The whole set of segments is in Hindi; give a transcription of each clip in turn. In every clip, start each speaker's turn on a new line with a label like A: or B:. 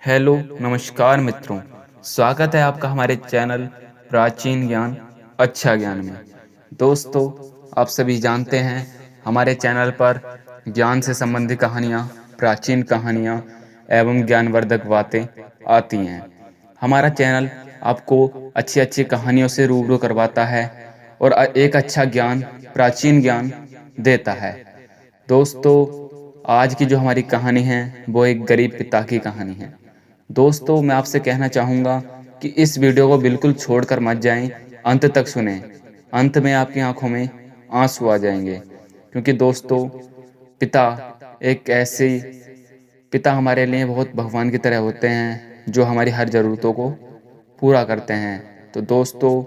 A: हेलो, नमस्कार मित्रों। स्वागत है आपका हमारे चैनल प्राचीन ज्ञान अच्छा ज्ञान में। दोस्तों, आप सभी जानते हैं हमारे चैनल पर ज्ञान से संबंधित कहानियाँ, प्राचीन कहानियाँ एवं ज्ञानवर्धक बातें आती हैं। हमारा चैनल आपको अच्छी-अच्छी कहानियों से रूबरू करवाता है और एक अच्छा ज्ञान, प्राचीन ज्ञान देता है। दोस्तों, आज की जो हमारी कहानी है, वो एक गरीब पिता की कहानी है। दोस्तों, मैं आपसे कहना चाहूँगा कि इस वीडियो को बिल्कुल छोड़कर मत जाएँ, अंत तक सुनें। अंत में आपकी आँखों में आँसू आ जाएँगे, क्योंकि दोस्तों, पिता एक ऐसे पिता हमारे लिए बहुत भगवान की तरह होते हैं, जो हमारी हर ज़रूरतों को पूरा करते हैं। तो दोस्तों,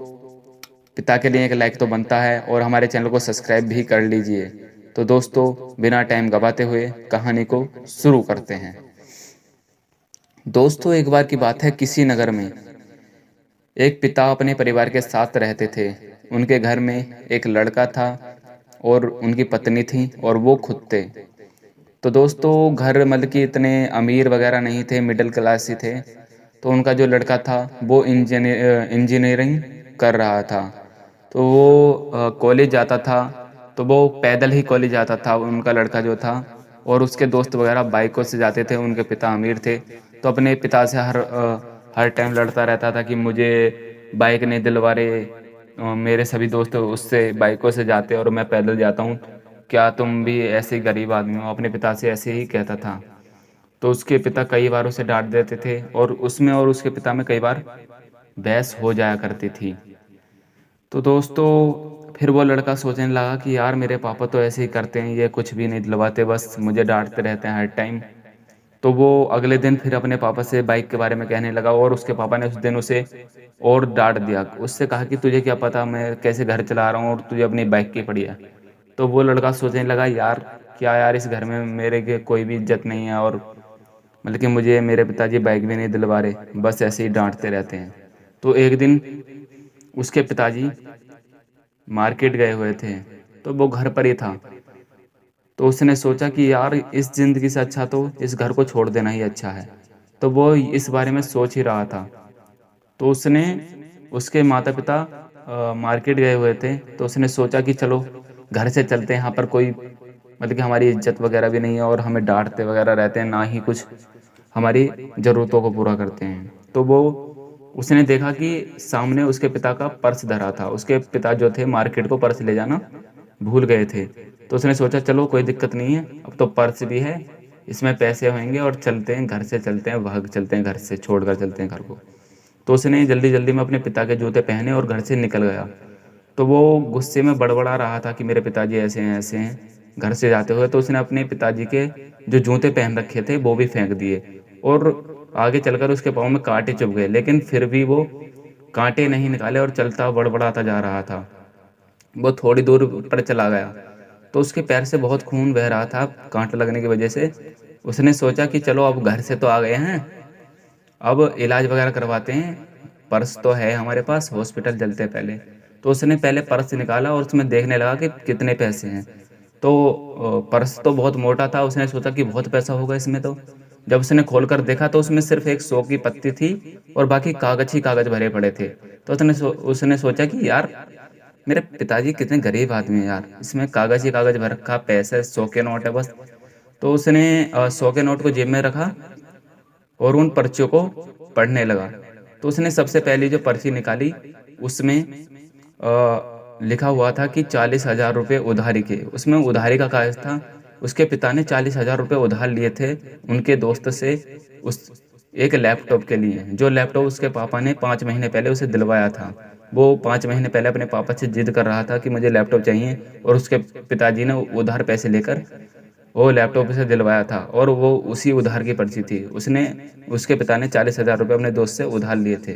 A: पिता के लिए एक लाइक तो बनता है और हमारे चैनल को सब्सक्राइब भी कर लीजिए। तो दोस्तों, बिना टाइम गवाते हुए कहानी को शुरू करते हैं। दोस्तों, एक बार की बात है, किसी नगर में एक पिता अपने परिवार के साथ रहते थे। उनके घर में एक लड़का था और उनकी पत्नी थी और वो खुद थे। तो दोस्तों, घर मतलब कि इतने अमीर वगैरह नहीं थे, मिडिल क्लास ही थे। तो उनका जो लड़का था वो इंजीनियरिंग कर रहा था। तो वो कॉलेज जाता था, तो वो पैदल ही कॉलेज जाता था उनका लड़का जो था, और उसके दोस्त वगैरह बाइकों से जाते थे। उनके पिता अमीर थे, तो अपने पिता से हर टाइम लड़ता रहता था कि मुझे बाइक नहीं दिलवा रहे, मेरे सभी दोस्त उससे बाइकों से जाते और मैं पैदल जाता हूँ, क्या तुम भी ऐसे ही गरीब आदमी हो? अपने पिता से ऐसे ही कहता था। तो उसके पिता कई बार उसे डाँट देते थे और उसमें और उसके पिता में कई बार बहस हो जाया करती थी। तो दोस्तों, फिर वो लड़का सोचने लगा कि यार मेरे पापा तो ऐसे ही करते हैं, ये कुछ भी नहीं दिलवाते, बस मुझे डाँटते रहते हैं हर टाइम। तो वो अगले दिन फिर अपने पापा से बाइक के बारे में कहने लगा और उसके पापा ने उस दिन उसे और डाँट दिया। उससे कहा कि तुझे क्या पता मैं कैसे घर चला रहा हूँ और तुझे अपनी बाइक की पड़ी है। तो वो लड़का सोचने लगा, यार क्या यार, इस घर में मेरे के कोई भी इज़्ज़त नहीं है और मतलब कि मुझे मेरे पिताजी बाइक भी नहीं दिलवा रहे, बस ऐसे ही डाँटते रहते हैं। तो एक दिन उसके पिताजी मार्केट गए हुए थे, तो वो घर पर ही था। तो उसने सोचा कि यार इस ज़िंदगी से अच्छा तो इस घर को छोड़ देना ही अच्छा है। तो वो इस बारे में सोच ही रहा था। तो उसने उसके माता-पिता मार्केट गए हुए थे, तो उसने सोचा कि चलो घर से चलते हैं, यहाँ पर कोई मतलब कि हमारी इज़्ज़त वगैरह भी नहीं है और हमें डाँटते वगैरह रहते हैं, ना ही कुछ हमारी ज़रूरतों को पूरा करते हैं। तो वो उसने देखा कि सामने उसके पिता का पर्स धरा था। उसके पिता जो थे मार्केट को पर्स ले जाना भूल गए थे। तो उसने सोचा चलो कोई दिक्कत नहीं है, अब तो पर्स भी है, इसमें पैसे होंगे और चलते हैं, घर से चलते हैं, भाग चलते हैं घर से, छोड़कर चलते हैं घर को। तो उसने जल्दी-जल्दी में अपने पिता के जूते पहने और घर से निकल गया। तो वो गुस्से में बड़बड़ा रहा था कि मेरे पिताजी ऐसे हैं, घर से जाते हुए। तो उसने अपने पिताजी के जो जूते पहन रखे थे वो भी फेंक दिए और आगे चलकर उसके पाँव में काँटे चुभ गए, लेकिन फिर भी वो काँटे नहीं निकाले और चलता बड़बड़ाता जा रहा था। वो थोड़ी दूर पर चला गया, तो उसके पैर से बहुत खून बह रहा था काँटा लगने की वजह से। उसने सोचा कि चलो अब घर से तो आ गए हैं, अब इलाज वगैरह करवाते हैं, पर्स तो है हमारे पास, हॉस्पिटल चलते हैं पहले। तो उसने पहले पर्स निकाला और उसमें देखने लगा कि कितने पैसे हैं। तो पर्स तो बहुत मोटा था, उसने सोचा कि बहुत पैसा होगा इसमें तो। जब उसने खोलकर देखा तो उसमें सिर्फ़ एक 100 की पत्ती थी और बाकी कागज़ ही कागज़ भरे पड़े थे। तो उसने सोचा कि यार मेरे पिताजी कितने गरीब आदमी हैं यार, इसमें कागज़ ही कागज़ भर रखा, पैसे 100 के नोट है बस। तो उसने 100 के नोट को जेब में रखा और उन पर्चियों को पढ़ने लगा। तो उसने सबसे पहली जो पर्ची निकाली, उसमें लिखा हुआ था कि 40,000 रुपए उधारी के। उसमें उधारी का कागज़ था। उसके पिता ने 40,000 रुपए उधार लिए थे उनके दोस्त से, उस एक लैपटॉप के लिए, जो लैपटॉप उसके पापा ने 5 महीने पहले उसे दिलवाया था। वो 5 महीने पहले अपने पापा से ज़िद कर रहा था कि मुझे लैपटॉप चाहिए और उसके पिताजी ने उधार पैसे लेकर वो लैपटॉप उसे दिलवाया था और वो उसी उधार की पर्ची थी। उसके पिता ने 40,000 रुपए अपने दोस्त से उधार लिए थे।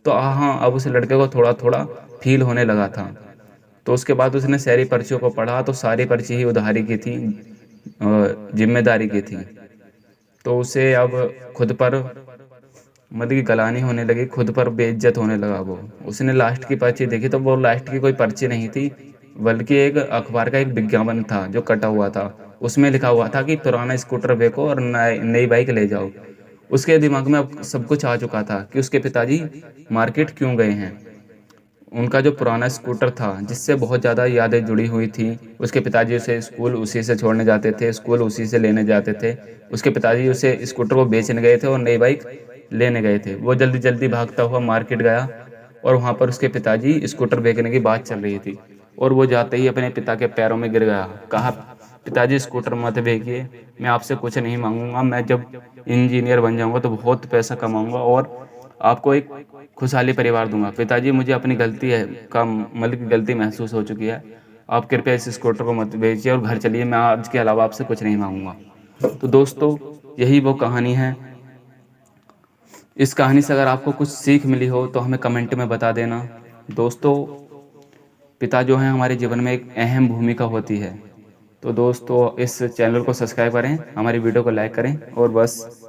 A: तो हाँ, अब उस लड़के को थोड़ा-थोड़ा फ़ील होने लगा था। तो उसके बाद उसने सारी पर्चियों को पढ़ा तो सारी पर्ची ही उधारी की थी, ज़िम्मेदारी की थी। तो उसे अब खुद पर मतलब कि गलानी होने लगी, खुद पर बेइज़्ज़त होने लगा वो। उसने लास्ट की पर्ची देखी तो वो लास्ट की कोई पर्ची नहीं थी, बल्कि एक अखबार का एक विज्ञापन था जो कटा हुआ था। उसमें लिखा हुआ था कि पुराना स्कूटर बेचो और नई बाइक ले जाओ। उसके दिमाग में अब सब कुछ आ चुका था कि उसके पिताजी मार्केट क्यों गए हैं। उनका जो पुराना स्कूटर था जिससे बहुत ज़्यादा यादें जुड़ी हुई थी, उसके पिताजी उसे स्कूल उसी से छोड़ने जाते थे, स्कूल उसी से लेने जाते थे। उसके पिताजी उसे स्कूटर को बेचने गए थे और नई बाइक लेने गए थे। वो जल्दी जल्दी भागता हुआ मार्केट गया और वहाँ पर उसके पिताजी स्कूटर बेचने की बात चल रही थी और वो जाते ही अपने पिता के पैरों में गिर गया। कहा, पिताजी स्कूटर मत बेचिए, मैं आपसे कुछ नहीं मांगूंगा, मैं जब इंजीनियर बन जाऊंगा तो बहुत पैसा कमाऊंगा और आपको एक खुशहाली परिवार दूंगा। पिताजी, मुझे अपनी गलती है का मतलब की गलती महसूस हो चुकी है, आप कृपया इस स्कूटर को मत बेचिए और घर चलिए, मैं आज के अलावा आपसे कुछ नहीं मांगूंगा। तो दोस्तों, यही वो कहानी है। इस कहानी से अगर आपको कुछ सीख मिली हो तो हमें कमेंट में बता देना। दोस्तों, पिता जो हैं हमारे जीवन में एक अहम भूमिका होती है। तो दोस्तों, इस चैनल को सब्सक्राइब करें, हमारी वीडियो को लाइक करें और बस